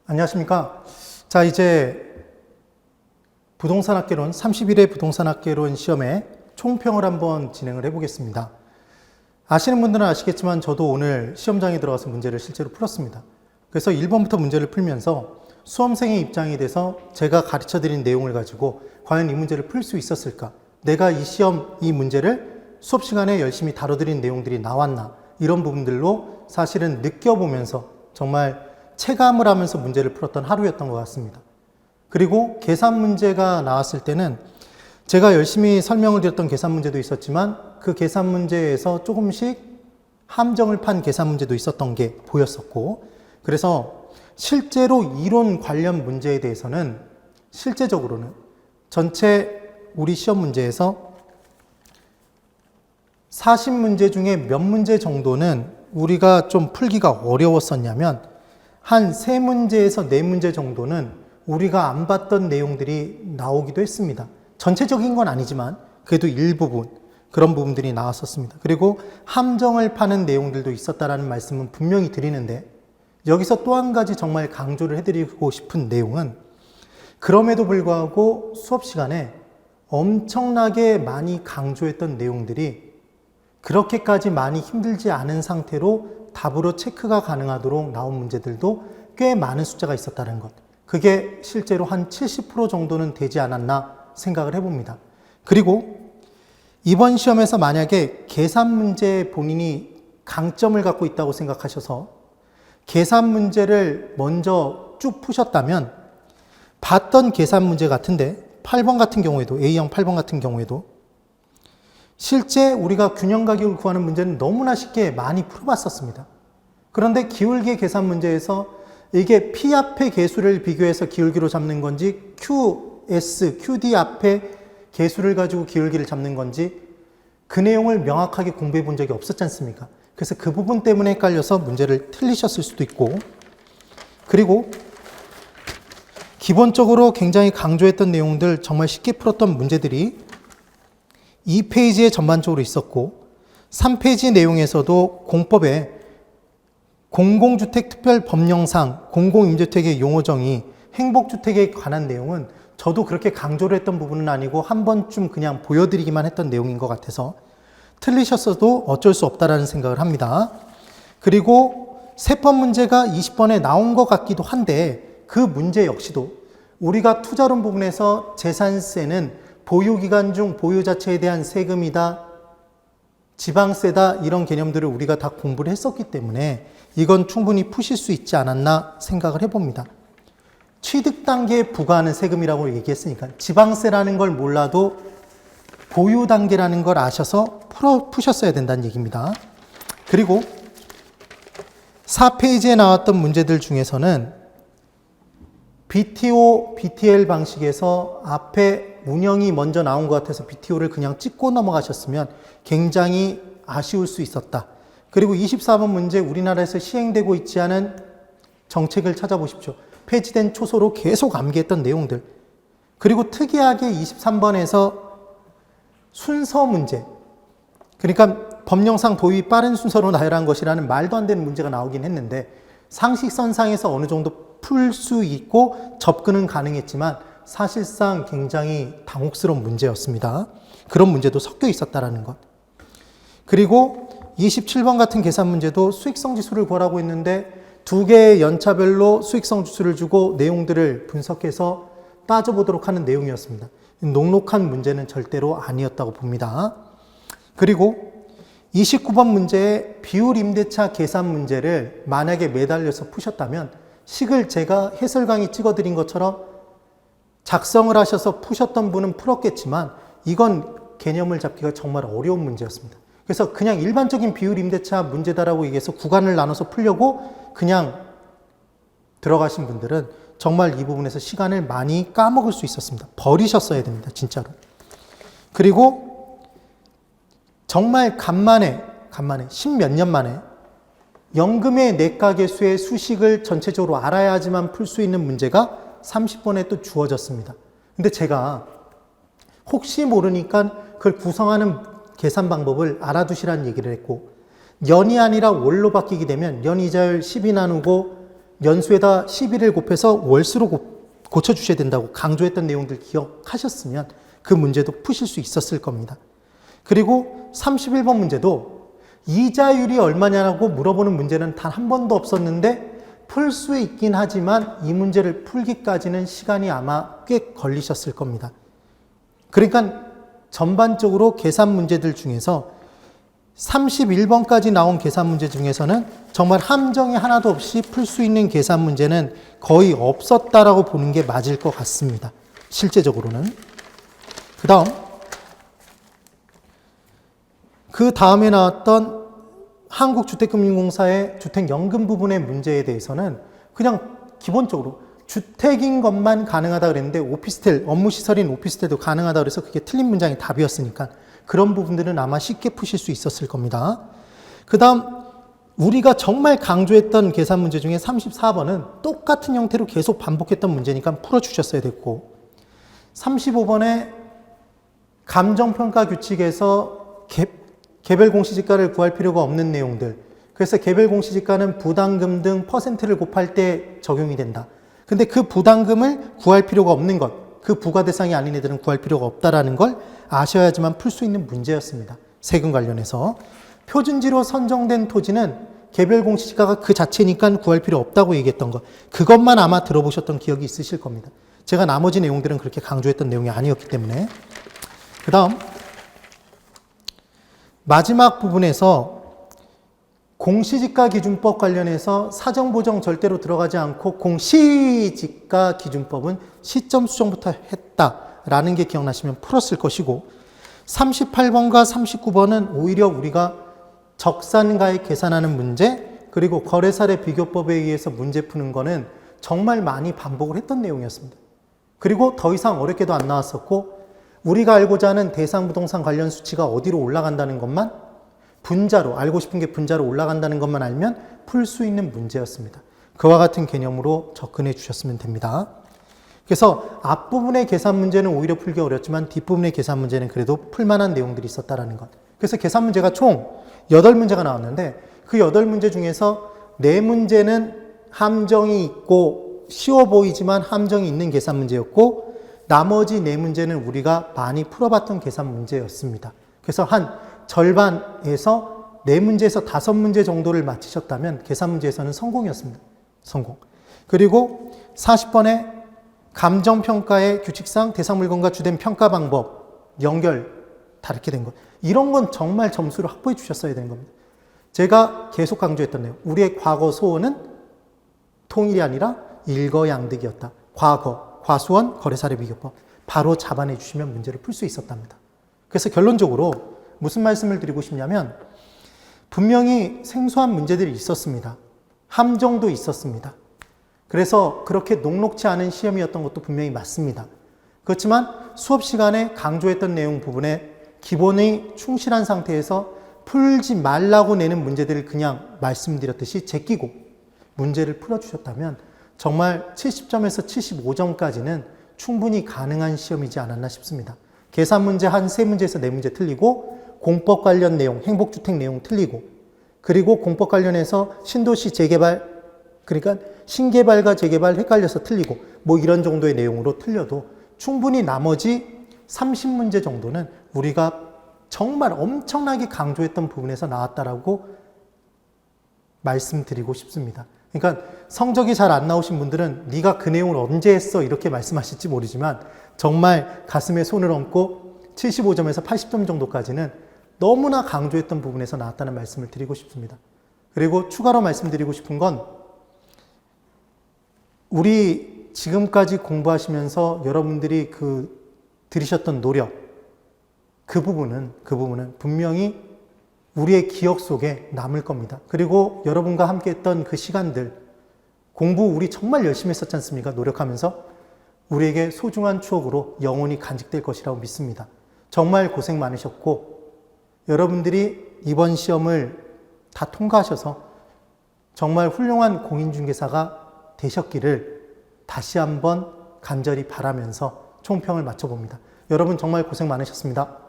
안녕하십니까. 자, 이제 부동산학개론 31회 부동산학개론 시험의 총평을 한번 진행을 해보겠습니다. 아시는 분들은 아시겠지만 저도 오늘 시험장에 들어가서 문제를 실제로 풀었습니다. 그래서 1번부터 문제를 풀면서 수험생의 입장이 돼서 제가 가르쳐드린 내용을 가지고 과연 이 문제를 풀 수 있었을까? 내가 이 문제를 수업 시간에 열심히 다뤄드린 내용들이 나왔나? 이런 부분들로 사실은 느껴보면서 정말 체감을 하면서 문제를 풀었던 하루였던 것 같습니다. 그리고 계산 문제가 나왔을 때는 제가 열심히 설명을 드렸던 계산 문제도 있었지만 그 계산 문제에서 조금씩 함정을 판 계산 문제도 있었던 게 보였었고, 그래서 실제로 이론 관련 문제에 대해서는 실제적으로는 전체 우리 시험 문제에서 40문제 중에 몇 문제 정도는 우리가 좀 풀기가 어려웠었냐면 한 3문제에서 4문제 정도는 우리가 안 봤던 내용들이 나오기도 했습니다. 전체적인 건 아니지만 그래도 일부분 그런 부분들이 나왔었습니다. 그리고 함정을 파는 내용들도 있었다라는 말씀은 분명히 드리는데, 여기서 또 한 가지 정말 강조를 해드리고 싶은 내용은 그럼에도 불구하고 수업 시간에 엄청나게 많이 강조했던 내용들이 그렇게까지 많이 힘들지 않은 상태로 답으로 체크가 가능하도록 나온 문제들도 꽤 많은 숫자가 있었다는 것. 그게 실제로 한 70% 정도는 되지 않았나 생각을 해봅니다. 그리고 이번 시험에서 만약에 계산 문제에 본인이 강점을 갖고 있다고 생각하셔서 계산 문제를 먼저 쭉 푸셨다면 봤던 계산 문제 같은데 8번 같은 경우에도, A형 8번 같은 경우에도 실제 우리가 균형 가격을 구하는 문제는 너무나 쉽게 많이 풀어봤었습니다. 그런데 기울기 계산 문제에서 이게 P 앞의 개수를 비교해서 기울기로 잡는 건지 QS, QD 앞의 개수를 가지고 기울기를 잡는 건지 그 내용을 명확하게 공부해 본 적이 없었지 않습니까? 그래서 그 부분 때문에 헷갈려서 문제를 틀리셨을 수도 있고, 그리고 기본적으로 굉장히 강조했던 내용들, 정말 쉽게 풀었던 문제들이 2페이지에 전반적으로 있었고 3페이지 내용에서도 공법에 공공주택 특별법령상 공공임대주택의 용어정의, 행복주택에 관한 내용은 저도 그렇게 강조를 했던 부분은 아니고 한 번쯤 그냥 보여드리기만 했던 내용인 것 같아서 틀리셨어도 어쩔 수 없다라는 생각을 합니다. 그리고 세법 문제가 20번에 나온 것 같기도 한데 그 문제 역시도 우리가 투자론 부분에서 재산세는 보유기간 중 보유 자체에 대한 세금이다, 지방세다, 이런 개념들을 우리가 다 공부를 했었기 때문에 이건 충분히 푸실 수 있지 않았나 생각을 해봅니다. 취득 단계에 부과하는 세금이라고 얘기했으니까 지방세라는 걸 몰라도 보유 단계라는 걸 아셔서 푸셨어야 된다는 얘기입니다. 그리고 4페이지에 나왔던 문제들 중에서는 BTO, BTL 방식에서 앞에 운영이 먼저 나온 것 같아서 BTO를 그냥 찍고 넘어가셨으면 굉장히 아쉬울 수 있었다. 그리고 24번 문제, 우리나라에서 시행되고 있지 않은 정책을 찾아보십시오. 폐지된 초소로 계속 암기했던 내용들. 그리고 특이하게 23번에서 순서 문제, 그러니까 법령상 도입이 빠른 순서로 나열한 것이라는 말도 안 되는 문제가 나오긴 했는데 상식선상에서 어느 정도 풀 수 있고 접근은 가능했지만 사실상 굉장히 당혹스러운 문제였습니다. 그런 문제도 섞여 있었다라는 것. 그리고 27번 같은 계산 문제도 수익성 지수를 구하라고 했는데 두 개의 연차별로 수익성 지수를 주고 내용들을 분석해서 따져보도록 하는 내용이었습니다. 녹록한 문제는 절대로 아니었다고 봅니다. 그리고 29번 문제의 비율 임대차 계산 문제를 만약에 매달려서 푸셨다면 식을 제가 해설 강의 찍어드린 것처럼 작성을 하셔서 푸셨던 분은 풀었겠지만 이건 개념을 잡기가 정말 어려운 문제였습니다. 그래서 그냥 일반적인 비율 임대차 문제다라고 얘기해서 구간을 나눠서 풀려고 그냥 들어가신 분들은 정말 이 부분에서 시간을 많이 까먹을 수 있었습니다. 버리셨어야 됩니다. 진짜로. 그리고 정말 간만에 10몇 년 만에 연금의 내과계수의 수식을 전체적으로 알아야지만 풀 수 있는 문제가 30번에 또 주어졌습니다. 근데 제가 혹시 모르니까 그걸 구성하는 계산 방법을 알아두시라는 얘기를 했고, 연이 아니라 월로 바뀌게 되면 연이자율 10이 나누고 연수에다 11을 곱해서 월수로 고쳐주셔야 된다고 강조했던 내용들 기억하셨으면 그 문제도 푸실 수 있었을 겁니다. 그리고 31번 문제도 이자율이 얼마냐고 물어보는 문제는 단 한 번도 없었는데 풀 수 있긴 하지만 이 문제를 풀기까지는 시간이 아마 꽤 걸리셨을 겁니다. 그러니까 전반적으로 계산 문제들 중에서 31번까지 나온 계산 문제 중에서는 정말 함정이 하나도 없이 풀 수 있는 계산 문제는 거의 없었다라고 보는 게 맞을 것 같습니다. 실제적으로는. 그 다음에 나왔던 한국주택금융공사의 주택연금 부분의 문제에 대해서는 그냥 기본적으로 주택인 것만 가능하다 그랬는데 오피스텔, 업무시설인 오피스텔도 가능하다 그래서 그게 틀린 문장이 답이었으니까 그런 부분들은 아마 쉽게 푸실 수 있었을 겁니다. 그 다음 우리가 정말 강조했던 계산 문제 중에 34번은 똑같은 형태로 계속 반복했던 문제니까 풀어주셨어야 됐고 35번에 감정평가 규칙에서 개별 공시지가를 구할 필요가 없는 내용들. 그래서 개별 공시지가는 부담금 등 퍼센트를 곱할 때 적용이 된다. 근데 그 부담금을 구할 필요가 없는 것, 그 부과 대상이 아닌 애들은 구할 필요가 없다라는 걸 아셔야지만 풀 수 있는 문제였습니다. 세금 관련해서. 표준지로 선정된 토지는 개별 공시지가가 그 자체니까 구할 필요 없다고 얘기했던 것. 그것만 아마 들어보셨던 기억이 있으실 겁니다. 제가 나머지 내용들은 그렇게 강조했던 내용이 아니었기 때문에. 그 다음 마지막 부분에서 공시지가 기준법 관련해서 사정보정 절대로 들어가지 않고 공시지가 기준법은 시점 수정부터 했다라는 게 기억나시면 풀었을 것이고 38번과 39번은 오히려 우리가 적산가액 계산하는 문제 그리고 거래사례 비교법에 의해서 문제 푸는 거는 정말 많이 반복을 했던 내용이었습니다. 그리고 더 이상 어렵게도 안 나왔었고 우리가 알고자 하는 대상부동산 관련 수치가 어디로 올라간다는 것만 분자로, 알고 싶은 게 분자로 올라간다는 것만 알면 풀 수 있는 문제였습니다. 그와 같은 개념으로 접근해 주셨으면 됩니다. 그래서 앞부분의 계산 문제는 오히려 풀기 어렵지만 뒷부분의 계산 문제는 그래도 풀만한 내용들이 있었다는 것. 그래서 계산 문제가 총 8문제가 나왔는데 그 8문제 중에서 4문제는 함정이 있고 쉬워 보이지만 함정이 있는 계산 문제였고 나머지 4문제는 우리가 많이 풀어봤던 계산 문제였습니다. 그래서 한 절반에서 4문제에서 5문제 정도를 맞히셨다면 계산 문제에서는 성공이었습니다. 성공. 그리고 40번에 감정평가의 규칙상 대상물건과 주된 평가 방법 연결 다르게 된 것. 이런 건 정말 점수를 확보해 주셨어야 되는 겁니다. 제가 계속 강조했던 내용. 우리의 과거 소원은 통일이 아니라 일거양득이었다. 과거, 과수원, 거래사례 비교법. 바로 잡아내 주시면 문제를 풀 수 있었답니다. 그래서 결론적으로 무슨 말씀을 드리고 싶냐면 분명히 생소한 문제들이 있었습니다. 함정도 있었습니다. 그래서 그렇게 녹록치 않은 시험이었던 것도 분명히 맞습니다. 그렇지만 수업 시간에 강조했던 내용 부분에 기본이 충실한 상태에서 풀지 말라고 내는 문제들을 그냥 말씀드렸듯이 제끼고 문제를 풀어주셨다면 정말 70점에서 75점까지는 충분히 가능한 시험이지 않았나 싶습니다. 계산 문제 한 3문제에서 4문제 틀리고 공법 관련 내용, 행복주택 내용 틀리고 그리고 공법 관련해서 신도시 재개발 그러니까 신개발과 재개발 헷갈려서 틀리고 뭐 이런 정도의 내용으로 틀려도 충분히 나머지 30문제 정도는 우리가 정말 엄청나게 강조했던 부분에서 나왔다라고 말씀드리고 싶습니다. 그러니까 성적이 잘 안 나오신 분들은 네가 그 내용을 언제 했어 이렇게 말씀하실지 모르지만 정말 가슴에 손을 얹고 75점에서 80점 정도까지는 너무나 강조했던 부분에서 나왔다는 말씀을 드리고 싶습니다. 그리고 추가로 말씀드리고 싶은 건 우리 지금까지 공부하시면서 여러분들이 들이셨던 노력 그 부분은 분명히 우리의 기억 속에 남을 겁니다. 그리고 여러분과 함께 했던 그 시간들 공부 우리 정말 열심히 했었지 않습니까? 노력하면서 우리에게 소중한 추억으로 영원히 간직될 것이라고 믿습니다. 정말 고생 많으셨고 여러분들이 이번 시험을 다 통과하셔서 정말 훌륭한 공인중개사가 되셨기를 다시 한번 간절히 바라면서 총평을 마쳐봅니다. 여러분 정말 고생 많으셨습니다.